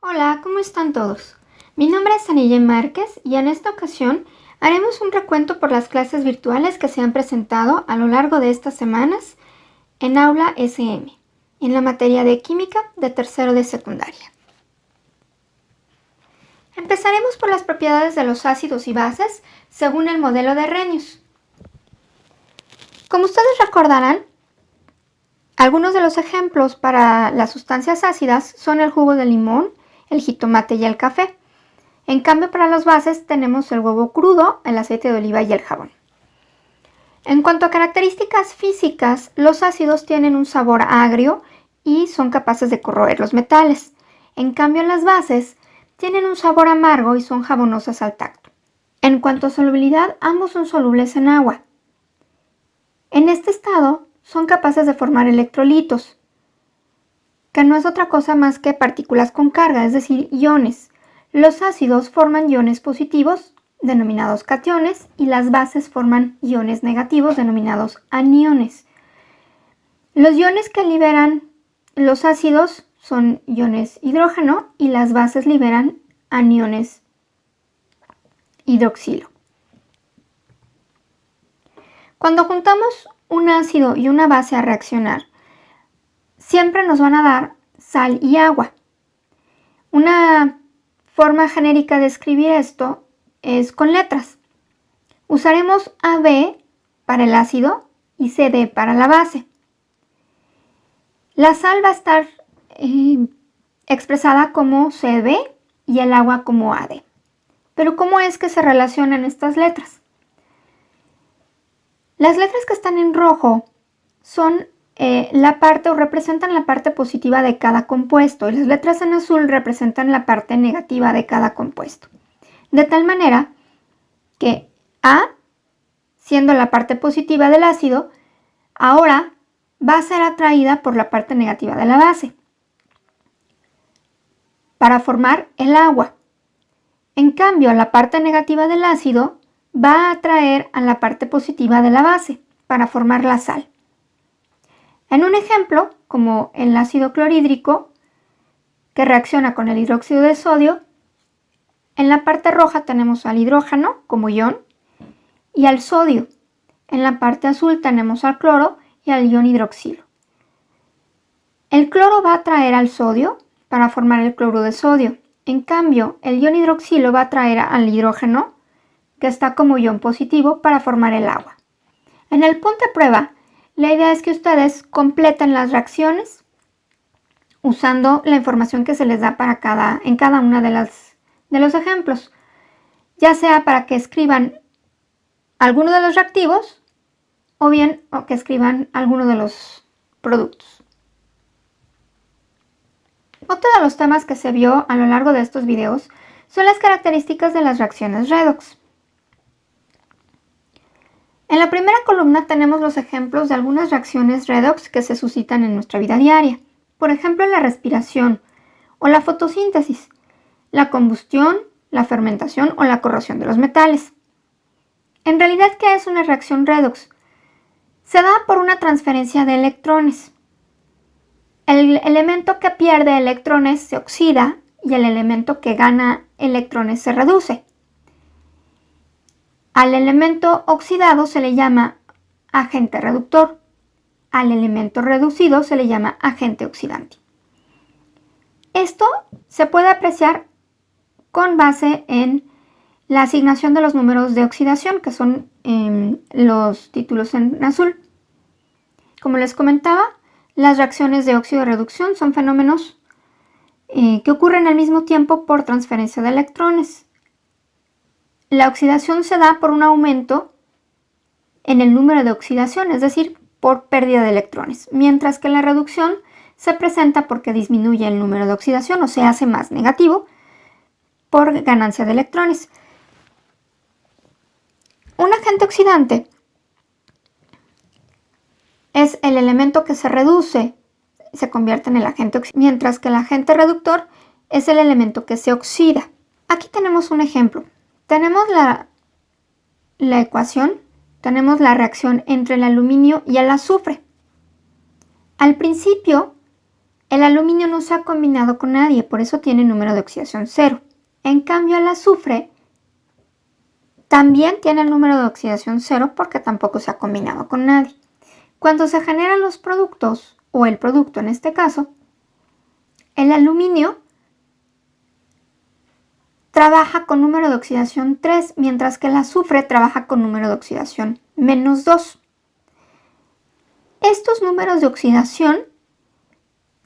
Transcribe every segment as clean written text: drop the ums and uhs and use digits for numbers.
Hola, ¿cómo están todos? Mi nombre es Anille Márquez y en esta ocasión haremos un recuento por las clases virtuales que se han presentado a lo largo de estas semanas en Aula SM, en la materia de Química de tercero de secundaria. Empezaremos por las propiedades de los ácidos y bases según el modelo de Arrhenius. Como ustedes recordarán, algunos de los ejemplos para las sustancias ácidas son el jugo de limón, el jitomate y el café. En cambio, para las bases tenemos el huevo crudo, el aceite de oliva y el jabón. En cuanto a características físicas, los ácidos tienen un sabor agrio y son capaces de corroer los metales. En cambio, las bases tienen un sabor amargo y son jabonosas al tacto. En cuanto a solubilidad, ambos son solubles en agua. En este estado, son capaces de formar electrolitos, que no es otra cosa más que partículas con carga, es decir, iones. Los ácidos forman iones positivos, denominados cationes, y las bases forman iones negativos, denominados aniones. Los iones que liberan los ácidos son iones hidrógeno y las bases liberan aniones hidroxilo. Cuando juntamos un ácido y una base a reaccionar, siempre nos van a dar sal y agua. Una forma genérica de escribir esto es con letras. Usaremos AB para el ácido y CD para la base. La sal va a estar expresada como CB y el agua como AD. Pero ¿cómo es que se relacionan estas letras? Las letras que están en rojo son la parte o representan la parte positiva de cada compuesto y las letras en azul representan la parte negativa de cada compuesto. De tal manera que A, siendo la parte positiva del ácido, ahora va a ser atraída por la parte negativa de la base para formar el agua. En cambio, la parte negativa del ácido va a atraer a la parte positiva de la base para formar la sal. En un ejemplo, como el ácido clorhídrico, que reacciona con el hidróxido de sodio, en la parte roja tenemos al hidrógeno como ion y al sodio. En la parte azul tenemos al cloro y al ion hidroxilo. El cloro va a atraer al sodio para formar el cloruro de sodio. En cambio, el ion hidroxilo va a atraer al hidrógeno, que está como ion positivo, para formar el agua. En el punto de prueba, la idea es que ustedes completen las reacciones usando la información que se les da en cada una de los ejemplos, ya sea para que escriban alguno de los reactivos o bien que escriban alguno de los productos. Otro de los temas que se vio a lo largo de estos videos son las características de las reacciones redox. En la primera columna tenemos los ejemplos de algunas reacciones redox que se suscitan en nuestra vida diaria. Por ejemplo, la respiración o la fotosíntesis, la combustión, la fermentación o la corrosión de los metales. En realidad, ¿qué es una reacción redox? Se da por una transferencia de electrones. El elemento que pierde electrones se oxida y el elemento que gana electrones se reduce. Al elemento oxidado se le llama agente reductor. Al elemento reducido se le llama agente oxidante. Esto se puede apreciar con base en la asignación de los números de oxidación, que son los títulos en azul. Como les comentaba, las reacciones de óxido de reducción son fenómenos que ocurren al mismo tiempo por transferencia de electrones. La oxidación se da por un aumento en el número de oxidación, es decir, por pérdida de electrones, mientras que la reducción se presenta porque disminuye el número de oxidación o se hace más negativo por ganancia de electrones. Un agente oxidante es el elemento que se reduce, se convierte en el agente oxidante, mientras que el agente reductor es el elemento que se oxida. Aquí tenemos un ejemplo. Tenemos la ecuación, tenemos la reacción entre el aluminio y el azufre. Al principio, El aluminio no se ha combinado con nadie, por eso tiene número de oxidación 0. En cambio, el azufre también tiene el número de oxidación 0 porque tampoco se ha combinado con nadie. Cuando se generan los productos, o el producto en este caso, el aluminio trabaja con número de oxidación 3, mientras que el azufre trabaja con número de oxidación -2. Estos números de oxidación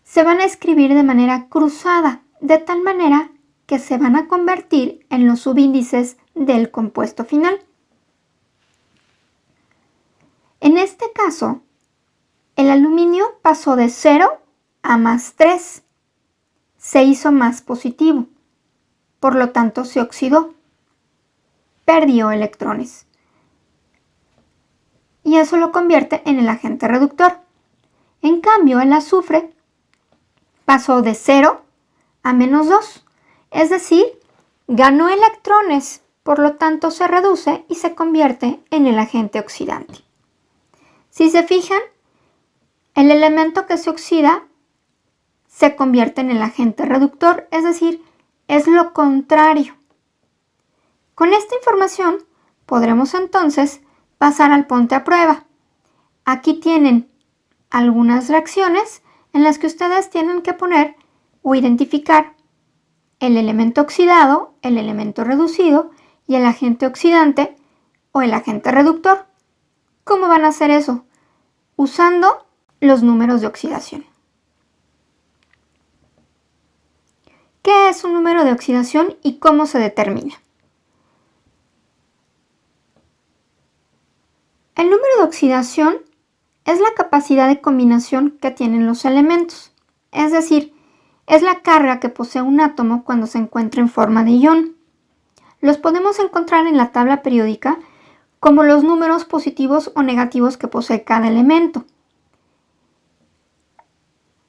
se van a escribir de manera cruzada, de tal manera que se van a convertir en los subíndices del compuesto final. En este caso, el aluminio pasó de 0 a +3, se hizo más positivo, por lo tanto se oxidó, perdió electrones. Y eso lo convierte en el agente reductor. En cambio, el azufre pasó de 0 a -2, es decir, ganó electrones, por lo tanto se reduce y se convierte en el agente oxidante. Si se fijan, el elemento que se oxida se convierte en el agente reductor, es decir, es lo contrario. Con esta información podremos entonces pasar al ponte a prueba. Aquí tienen algunas reacciones en las que ustedes tienen que poner o identificar el elemento oxidado, el elemento reducido y el agente oxidante o el agente reductor. ¿Cómo van a hacer eso? Usando los números de oxidación. ¿Qué es un número de oxidación y cómo se determina? El número de oxidación es la capacidad de combinación que tienen los elementos, es decir, es la carga que posee un átomo cuando se encuentra en forma de ion. Los podemos encontrar en la tabla periódica como los números positivos o negativos que posee cada elemento.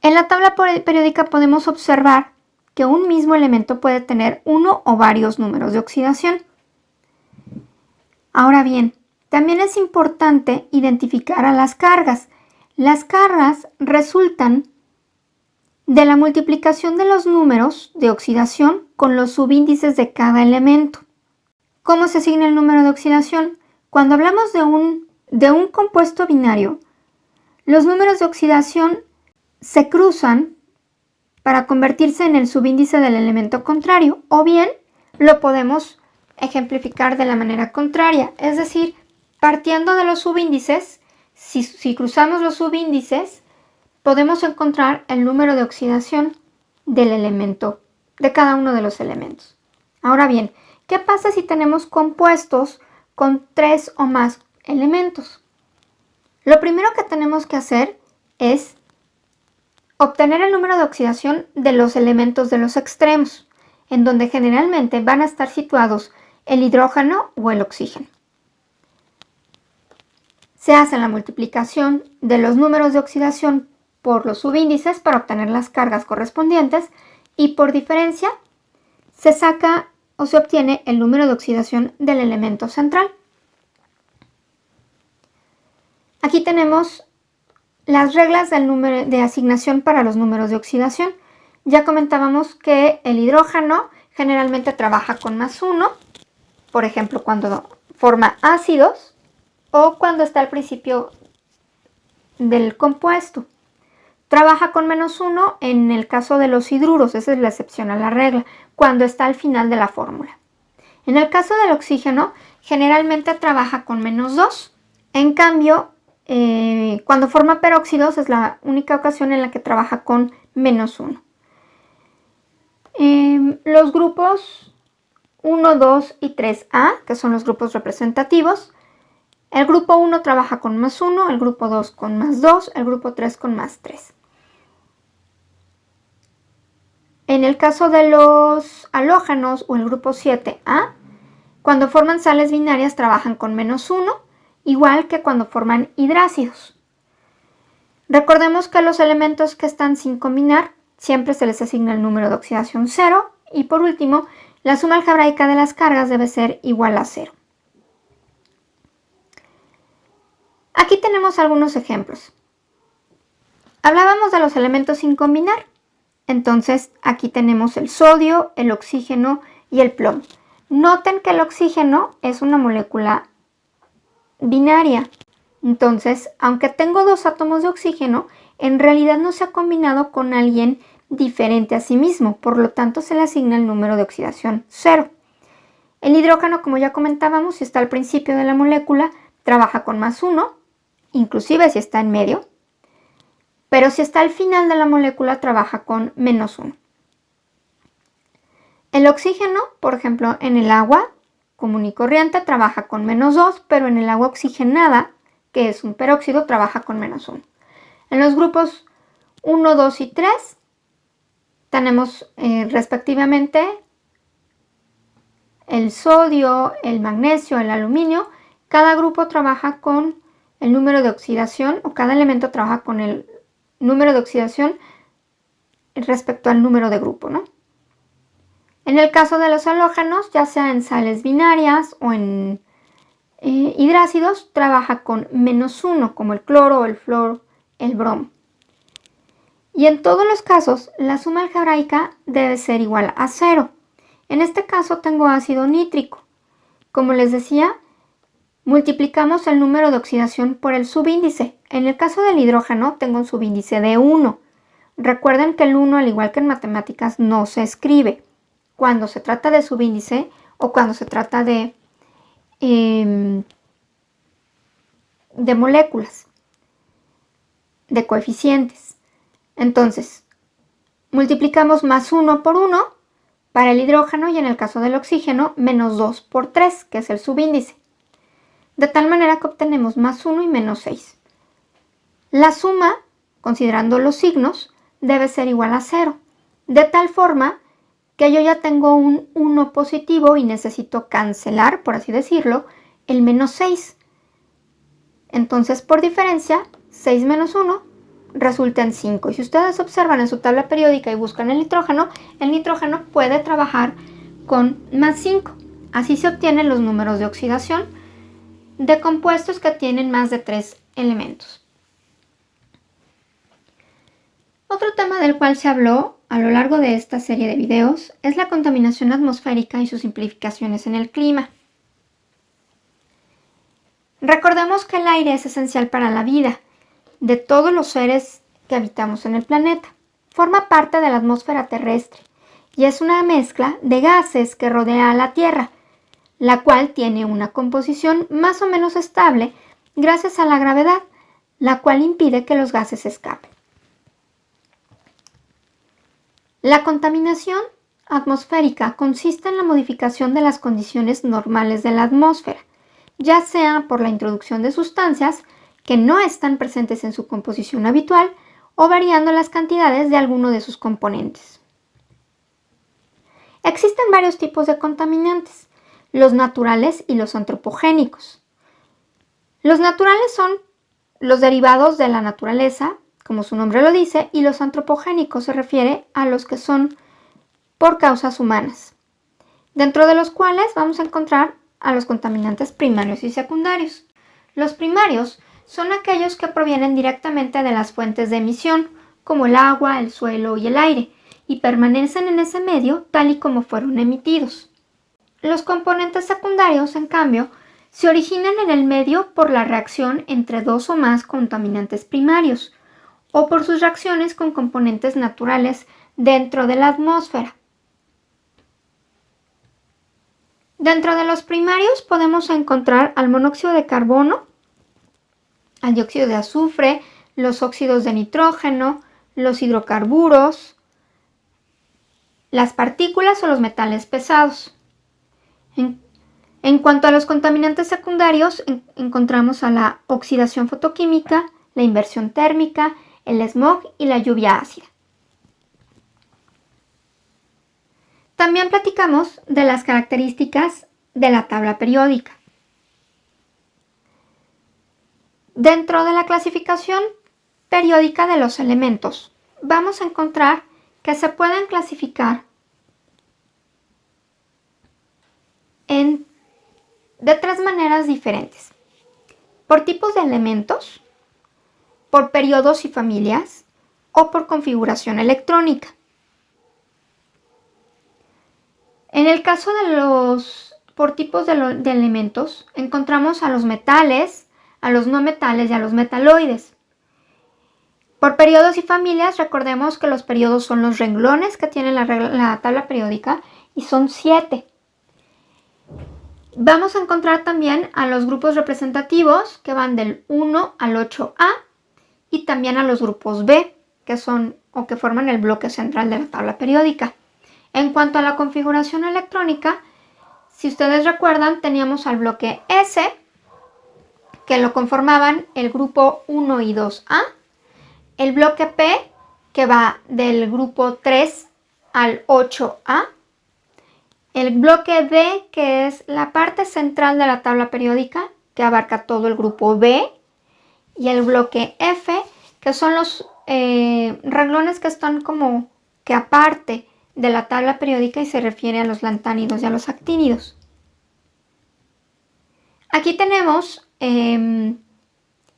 En la tabla periódica podemos observar que un mismo elemento puede tener uno o varios números de oxidación. Ahora bien, también es importante identificar a las cargas. Las cargas resultan de la multiplicación de los números de oxidación con los subíndices de cada elemento. ¿Cómo se asigna el número de oxidación? Cuando hablamos de un compuesto binario, los números de oxidación se cruzan para convertirse en el subíndice del elemento contrario, o bien lo podemos ejemplificar de la manera contraria, es decir, partiendo de los subíndices, si cruzamos los subíndices, podemos encontrar el número de oxidación del elemento, de cada uno de los elementos. Ahora bien, ¿qué pasa si tenemos compuestos con 3 o más elementos? Lo primero que tenemos que hacer es obtener el número de oxidación de los elementos de los extremos, en donde generalmente van a estar situados el hidrógeno o el oxígeno. Se hace la multiplicación de los números de oxidación por los subíndices para obtener las cargas correspondientes y por diferencia se saca o se obtiene el número de oxidación del elemento central. Aquí tenemos las reglas del número de asignación para los números de oxidación. Ya comentábamos que el hidrógeno generalmente trabaja con +1, por ejemplo, cuando forma ácidos o cuando está al principio del compuesto. Trabaja con -1 en el caso de los hidruros, esa es la excepción a la regla, cuando está al final de la fórmula. En el caso del oxígeno, generalmente trabaja con -2. En cambio, cuando forma peróxidos es la única ocasión en la que trabaja con -1. Los grupos 1, 2 y 3A, que son los grupos representativos, el grupo 1 trabaja con +1, el grupo 2 con +2, el grupo 3 con +3. En el caso de los halógenos o el grupo 7A, cuando forman sales binarias trabajan con -1, igual que cuando forman hidrácidos. Recordemos que los elementos que están sin combinar siempre se les asigna el número de oxidación 0 y por último, la suma algebraica de las cargas debe ser igual a 0. Aquí tenemos algunos ejemplos. Hablábamos de los elementos sin combinar. Entonces aquí tenemos el sodio, el oxígeno y el plomo. Noten que el oxígeno es una molécula binaria. Entonces, aunque tengo dos átomos de oxígeno, en realidad no se ha combinado con alguien diferente a sí mismo, por lo tanto se le asigna el número de oxidación 0. El hidrógeno, como ya comentábamos, si está al principio de la molécula, trabaja con +1, inclusive si está en medio, pero si está al final de la molécula, trabaja con -1. El oxígeno, por ejemplo, en el agua común y corriente, trabaja con -2, pero en el agua oxigenada, que es un peróxido, trabaja con -1. En los grupos 1, 2 y 3 tenemos respectivamente el sodio, el magnesio, el aluminio. Cada grupo trabaja con el número de oxidación, o cada elemento trabaja con el número de oxidación respecto al número de grupo, ¿no? En el caso de los halógenos, ya sea en sales binarias o en hidrácidos, trabaja con -1, como el cloro, el flúor, el bromo. Y en todos los casos, la suma algebraica debe ser igual a 0. En este caso tengo ácido nítrico. Como les decía, multiplicamos el número de oxidación por el subíndice. En el caso del hidrógeno tengo un subíndice de 1. Recuerden que el 1, al igual que en matemáticas, no se escribe cuando se trata de subíndice o cuando se trata de moléculas, de coeficientes. Entonces, multiplicamos +1 por 1 para el hidrógeno y en el caso del oxígeno, -2 por 3, que es el subíndice. De tal manera que obtenemos +1 y -6. La suma, considerando los signos, debe ser igual a 0, de tal forma que yo ya tengo un 1 positivo y necesito cancelar, por así decirlo, el -6. Entonces, por diferencia, 6 menos 1 resulta en 5. Y si ustedes observan en su tabla periódica y buscan el nitrógeno puede trabajar con +5. Así se obtienen los números de oxidación de compuestos que tienen más de 3 elementos. Otro tema del cual se habló a lo largo de esta serie de videos es la contaminación atmosférica y sus implicaciones en el clima. Recordemos que el aire es esencial para la vida de todos los seres que habitamos en el planeta. Forma parte de la atmósfera terrestre y es una mezcla de gases que rodea a la Tierra, la cual tiene una composición más o menos estable gracias a la gravedad, la cual impide que los gases escapen. La contaminación atmosférica consiste en la modificación de las condiciones normales de la atmósfera, ya sea por la introducción de sustancias que no están presentes en su composición habitual o variando las cantidades de alguno de sus componentes. Existen varios tipos de contaminantes, los naturales y los antropogénicos. Los naturales son los derivados de la naturaleza, como su nombre lo dice, y los antropogénicos se refiere a los que son por causas humanas, dentro de los cuales vamos a encontrar a los contaminantes primarios y secundarios. Los primarios son aquellos que provienen directamente de las fuentes de emisión, como el agua, el suelo y el aire, y permanecen en ese medio tal y como fueron emitidos. Los componentes secundarios, en cambio, se originan en el medio por la reacción entre dos o más contaminantes primarios, o por sus reacciones con componentes naturales dentro de la atmósfera. Dentro de los primarios podemos encontrar al monóxido de carbono, al dióxido de azufre, los óxidos de nitrógeno, los hidrocarburos, las partículas o los metales pesados. En cuanto a los contaminantes secundarios, encontramos a la oxidación fotoquímica, la inversión térmica, el smog y la lluvia ácida. También platicamos de las características de la tabla periódica. Dentro de la clasificación periódica de los elementos, vamos a encontrar que se pueden clasificar de tres maneras diferentes: por tipos de elementos, por periodos y familias, o por configuración electrónica. En el caso de los por tipos de elementos, encontramos a los metales, a los no metales y a los metaloides. Por periodos y familias, recordemos que los periodos son los renglones que tiene la tabla periódica y son 7. Vamos a encontrar también a los grupos representativos que van del 1 al 8A y también a los grupos B, que son o que forman el bloque central de la tabla periódica. En cuanto a la configuración electrónica, si ustedes recuerdan, teníamos al bloque S, que lo conformaban el grupo 1 y 2A, el bloque P, que va del grupo 3 al 8A, el bloque D, que es la parte central de la tabla periódica, que abarca todo el grupo B, y el bloque F, que son los renglones que están como que aparte de la tabla periódica y se refiere a los lantánidos y a los actínidos. Aquí tenemos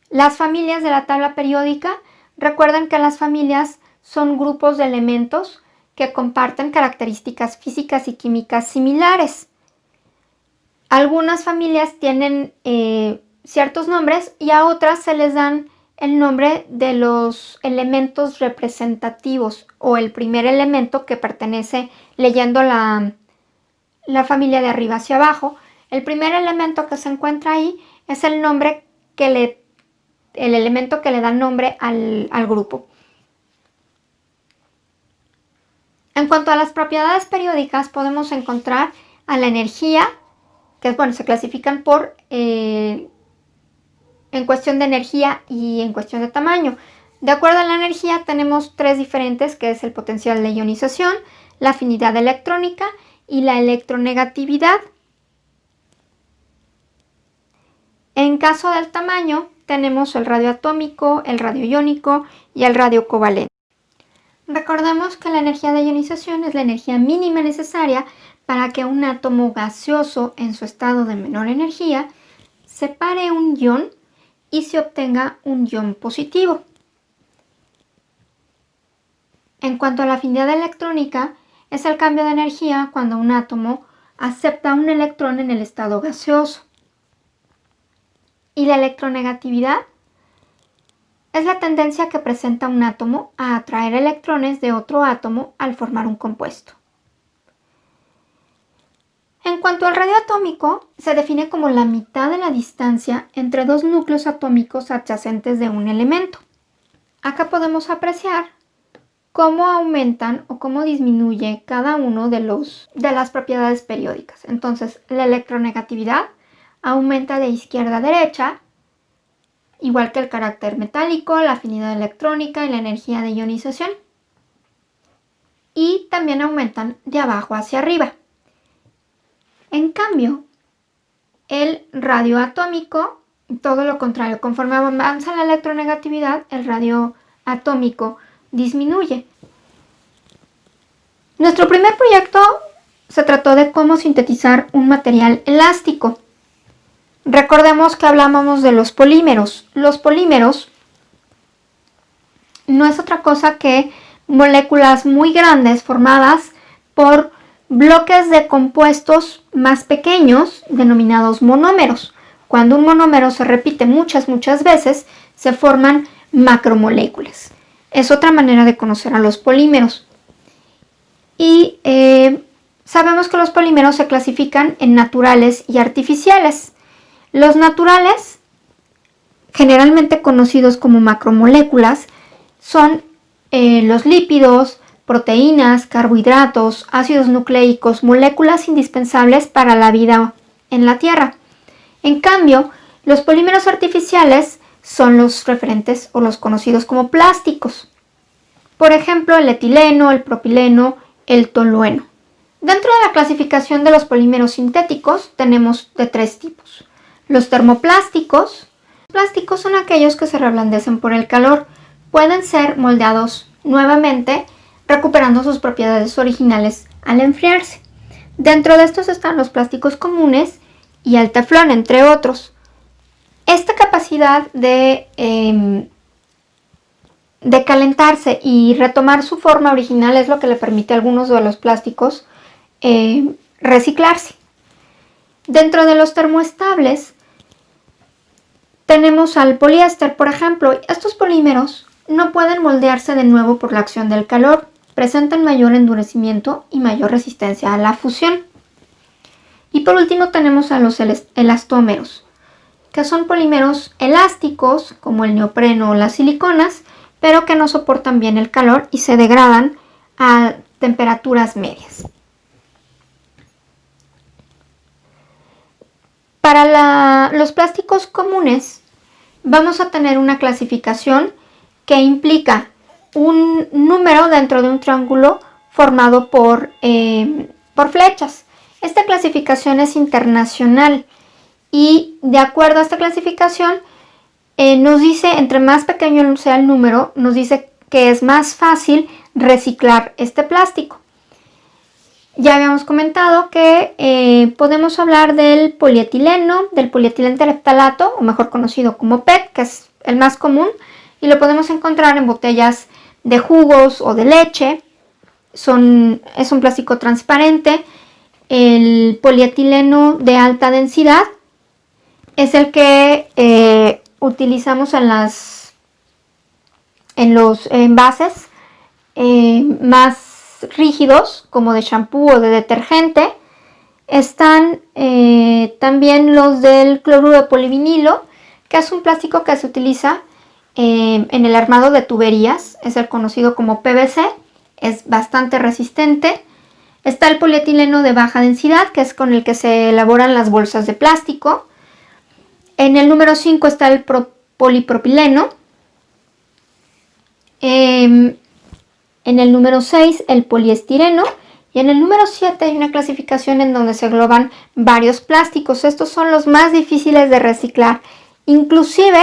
las familias de la tabla periódica. Recuerden que las familias son grupos de elementos que comparten características físicas y químicas similares. Algunas familias tienen ciertos nombres y a otras se les dan el nombre de los elementos representativos o el primer elemento que pertenece, leyendo la familia de arriba hacia abajo. El primer elemento que se encuentra ahí es el nombre el elemento que le da nombre al grupo. En cuanto a las propiedades periódicas, podemos encontrar a la energía, que se clasifican por en cuestión de energía y en cuestión de tamaño. De acuerdo a la energía tenemos 3 diferentes, que es el potencial de ionización, la afinidad electrónica y la electronegatividad. En caso del tamaño tenemos el radio atómico, el radio iónico y el radio covalente. Recordemos que la energía de ionización es la energía mínima necesaria para que un átomo gaseoso en su estado de menor energía separe un ion y se obtenga un ion positivo. En cuanto a la afinidad electrónica, es el cambio de energía cuando un átomo acepta un electrón en el estado gaseoso. Y la electronegatividad es la tendencia que presenta un átomo a atraer electrones de otro átomo al formar un compuesto. En cuanto al radio atómico, se define como la mitad de la distancia entre dos núcleos atómicos adyacentes de un elemento. Acá podemos apreciar cómo aumentan o cómo disminuye cada uno de las propiedades periódicas. Entonces, la electronegatividad aumenta de izquierda a derecha, igual que el carácter metálico, la afinidad electrónica y la energía de ionización. Y también aumentan de abajo hacia arriba. En cambio, el radio atómico, todo lo contrario, conforme avanza la electronegatividad, el radio atómico disminuye. Nuestro primer proyecto se trató de cómo sintetizar un material elástico. Recordemos que hablábamos de los polímeros. Los polímeros no es otra cosa que moléculas muy grandes formadas por bloques de compuestos más pequeños denominados monómeros. Cuando un monómero se repite muchas veces, se forman macromoléculas. Es otra manera de conocer a los polímeros. Y sabemos que los polímeros se clasifican en naturales y artificiales. Los naturales, generalmente conocidos como macromoléculas, son los lípidos, proteínas, carbohidratos, ácidos nucleicos, moléculas indispensables para la vida en la Tierra. En cambio, los polímeros artificiales son los referentes o los conocidos como plásticos. Por ejemplo, el etileno, el propileno, el tolueno. Dentro de la clasificación de los polímeros sintéticos tenemos de 3 tipos. Los termoplásticos. Los plásticos son aquellos que se reblandecen por el calor. Pueden ser moldeados nuevamente, recuperando sus propiedades originales al enfriarse. Dentro de estos están los plásticos comunes y el teflón, entre otros. Esta capacidad de de calentarse y retomar su forma original es lo que le permite a algunos de los plásticos reciclarse. Dentro de los termoestables tenemos al poliéster, por ejemplo. Estos polímeros no pueden moldearse de nuevo por la acción del calor, presentan mayor endurecimiento y mayor resistencia a la fusión. Y por último tenemos a los elastómeros, que son polímeros elásticos como el neopreno o las siliconas, pero que no soportan bien el calor y se degradan a temperaturas medias. Para los plásticos comunes vamos a tener una clasificación que implica un número dentro de un triángulo formado por flechas. Esta clasificación es internacional y de acuerdo a esta clasificación nos dice, entre más pequeño sea el número, nos dice que es más fácil reciclar este plástico. Ya habíamos comentado que podemos hablar del polietileno, del polietileno tereptalato, o mejor conocido como PET, que es el más común, y lo podemos encontrar en botellas de jugos o de leche. Es un plástico transparente. El polietileno de alta densidad es el que utilizamos en los envases más rígidos, como de shampoo o de detergente. Están también los del cloruro de polivinilo, que es un plástico que se utiliza en el armado de tuberías. Es el conocido como PVC, es bastante resistente. Está el polietileno de baja densidad, que es con el que se elaboran las bolsas de plástico. En el número 5 está el polipropileno. En el número 6 el poliestireno. Y en el número 7 hay una clasificación en donde se engloban varios plásticos. Estos son los más difíciles de reciclar. Inclusive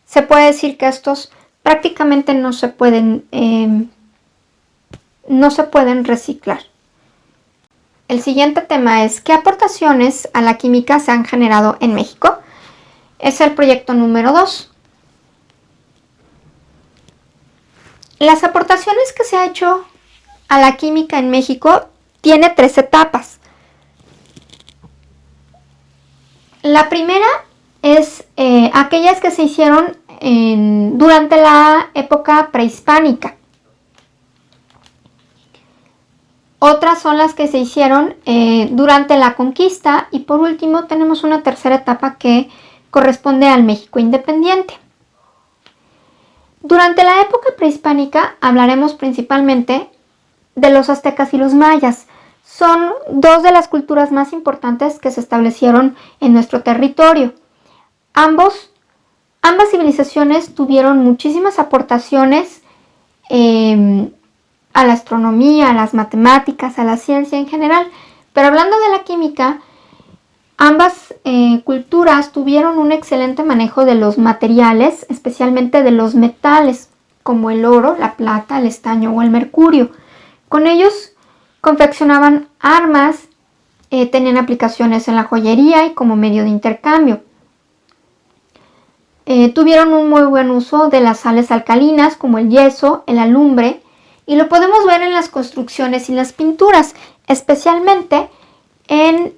se puede decir que estos prácticamente no se pueden reciclar. El siguiente tema es: ¿qué aportaciones a la química se han generado en México? Es el proyecto número 2. Las aportaciones que se ha hecho a la química en México tiene 3 etapas. La primera es aquellas que se hicieron durante la época prehispánica. Otras son las que se hicieron durante la conquista. Y por último tenemos una tercera etapa que corresponde al México independiente. Durante la época prehispánica hablaremos principalmente de los aztecas y los mayas. Son dos de las culturas más importantes que se establecieron en nuestro territorio. Ambas civilizaciones tuvieron muchísimas aportaciones a la astronomía, a las matemáticas, a la ciencia en general. Pero hablando de la química, ambas culturas tuvieron un excelente manejo de los materiales, especialmente de los metales, como el oro, la plata, el estaño o el mercurio. Con ellos confeccionaban armas, tenían aplicaciones en la joyería y como medio de intercambio. Tuvieron un muy buen uso de las sales alcalinas, como el yeso, el alumbre, y lo podemos ver en las construcciones y las pinturas, especialmente en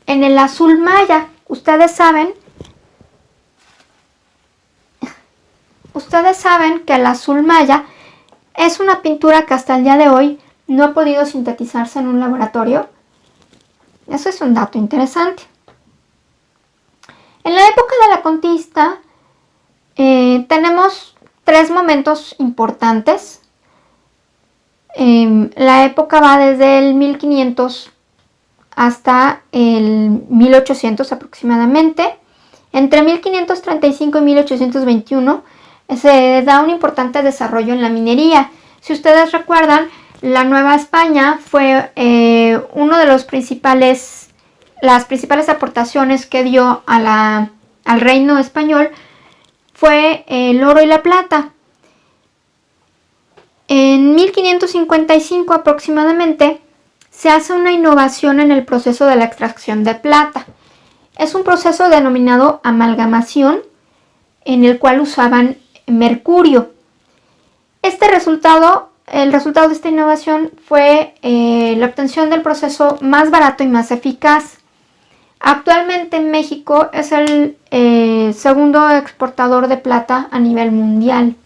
el azul maya. Ustedes saben que el azul maya es una pintura que hasta el día de hoy no ha podido sintetizarse en un laboratorio. Eso es un dato interesante. En la época de la conquista tenemos 3 momentos importantes. La época va desde el 1500 hasta el 1800 aproximadamente. Entre 1535 y 1821 se da un importante desarrollo en la minería. Si ustedes recuerdan, la Nueva España fue uno de las principales aportaciones que dio al reino español, fue el oro y la plata. En 1555 aproximadamente se hace una innovación en el proceso de la extracción de plata. Es un proceso denominado amalgamación, en el cual usaban mercurio. El resultado de esta innovación fue la obtención del proceso más barato y más eficaz. Actualmente México es el segundo exportador de plata a nivel mundial.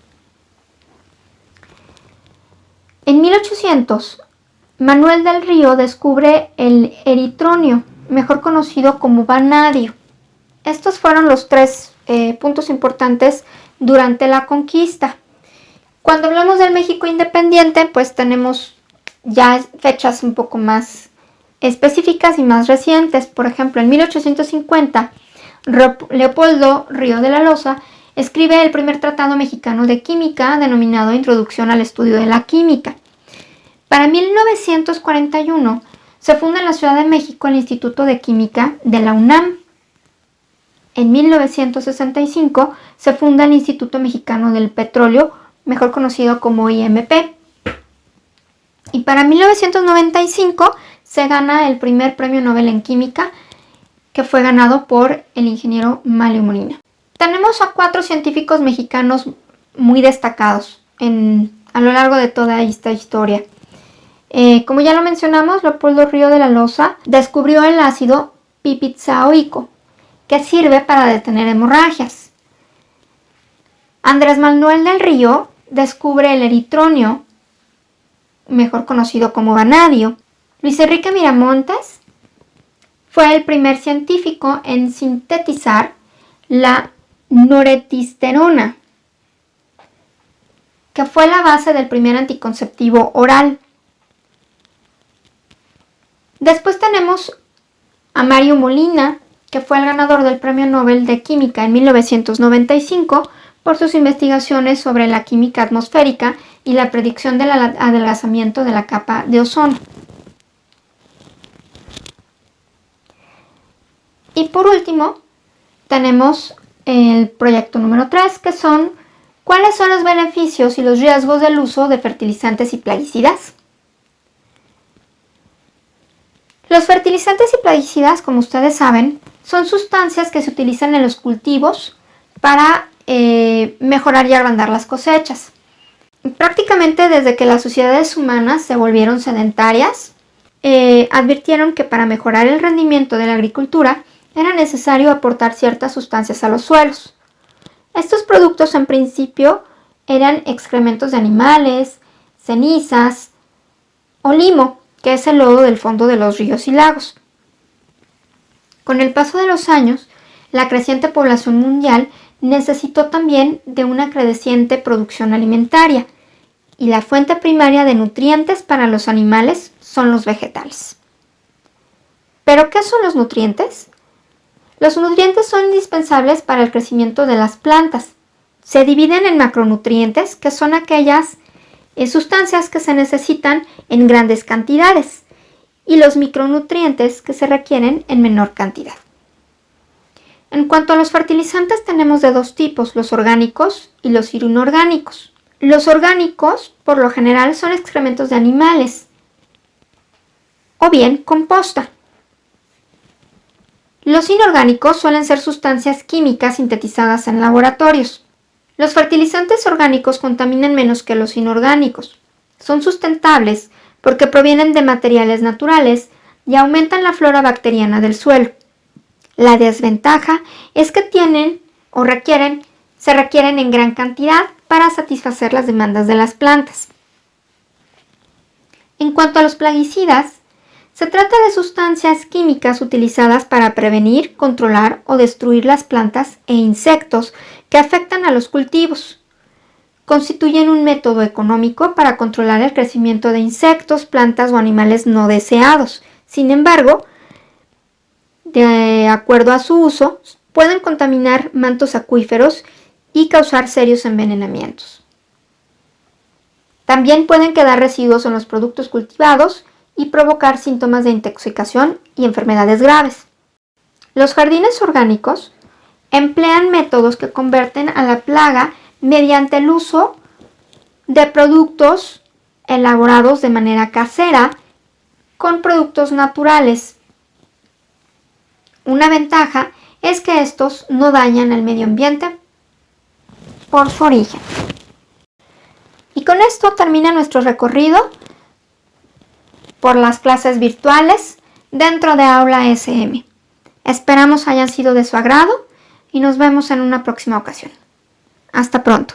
En 1800, Manuel del Río descubre el eritronio, mejor conocido como vanadio. Estos fueron los tres puntos importantes durante la conquista. Cuando hablamos del México independiente, pues tenemos ya fechas un poco más específicas y más recientes. Por ejemplo, en 1850, Leopoldo Río de la Loza escribe el primer tratado mexicano de química denominado Introducción al Estudio de la Química. Para 1941 se funda en la Ciudad de México el Instituto de Química de la UNAM. En 1965 se funda el Instituto Mexicano del Petróleo, mejor conocido como IMP. Y para 1995 se gana el primer premio Nobel en Química, que fue ganado por el ingeniero Mario Molina. Tenemos a 4 científicos mexicanos muy destacados a lo largo de toda esta historia. Como ya lo mencionamos, Leopoldo Río de la Loza descubrió el ácido pipitzaoico, que sirve para detener hemorragias. Andrés Manuel del Río descubre el eritronio, mejor conocido como vanadio. Luis Enrique Miramontes fue el primer científico en sintetizar la norethisterona, que fue la base del primer anticonceptivo oral. Después tenemos a Mario Molina, que fue el ganador del Premio Nobel de Química en 1995 por sus investigaciones sobre la química atmosférica y la predicción del adelgazamiento de la capa de ozono. Y por último, tenemos el proyecto número 3, que son ¿cuáles son los beneficios y los riesgos del uso de fertilizantes y plaguicidas? Los fertilizantes y plaguicidas, como ustedes saben, son sustancias que se utilizan en los cultivos para mejorar y agrandar las cosechas. Prácticamente desde que las sociedades humanas se volvieron sedentarias, advirtieron que para mejorar el rendimiento de la agricultura era necesario aportar ciertas sustancias a los suelos. Estos productos en principio eran excrementos de animales, cenizas o limo, que es el lodo del fondo de los ríos y lagos. Con el paso de los años, la creciente población mundial necesitó también de una creciente producción alimentaria, y la fuente primaria de nutrientes para los animales son los vegetales. ¿Pero qué son los nutrientes? Los nutrientes son indispensables para el crecimiento de las plantas. Se dividen en macronutrientes, que son aquellas sustancias que se necesitan en grandes cantidades, y los micronutrientes, que se requieren en menor cantidad. En cuanto a los fertilizantes, tenemos de dos tipos, los orgánicos y los inorgánicos. Los orgánicos, por lo general, son excrementos de animales o bien composta. Los inorgánicos suelen ser sustancias químicas sintetizadas en laboratorios. Los fertilizantes orgánicos contaminan menos que los inorgánicos. Son sustentables porque provienen de materiales naturales y aumentan la flora bacteriana del suelo. La desventaja es que se requieren en gran cantidad para satisfacer las demandas de las plantas. En cuanto a los plaguicidas, se trata de sustancias químicas utilizadas para prevenir, controlar o destruir las plantas e insectos que afectan a los cultivos. Constituyen un método económico para controlar el crecimiento de insectos, plantas o animales no deseados. Sin embargo, de acuerdo a su uso, pueden contaminar mantos acuíferos y causar serios envenenamientos. También pueden quedar residuos en los productos cultivados y provocar síntomas de intoxicación y enfermedades graves. Los jardines orgánicos emplean métodos que convierten a la plaga mediante el uso de productos elaborados de manera casera con productos naturales. Una ventaja es que estos no dañan el medio ambiente. por su origen. Y con esto termina nuestro recorrido por las clases virtuales dentro de Aula SM. Esperamos hayan sido de su agrado y nos vemos en una próxima ocasión. Hasta pronto.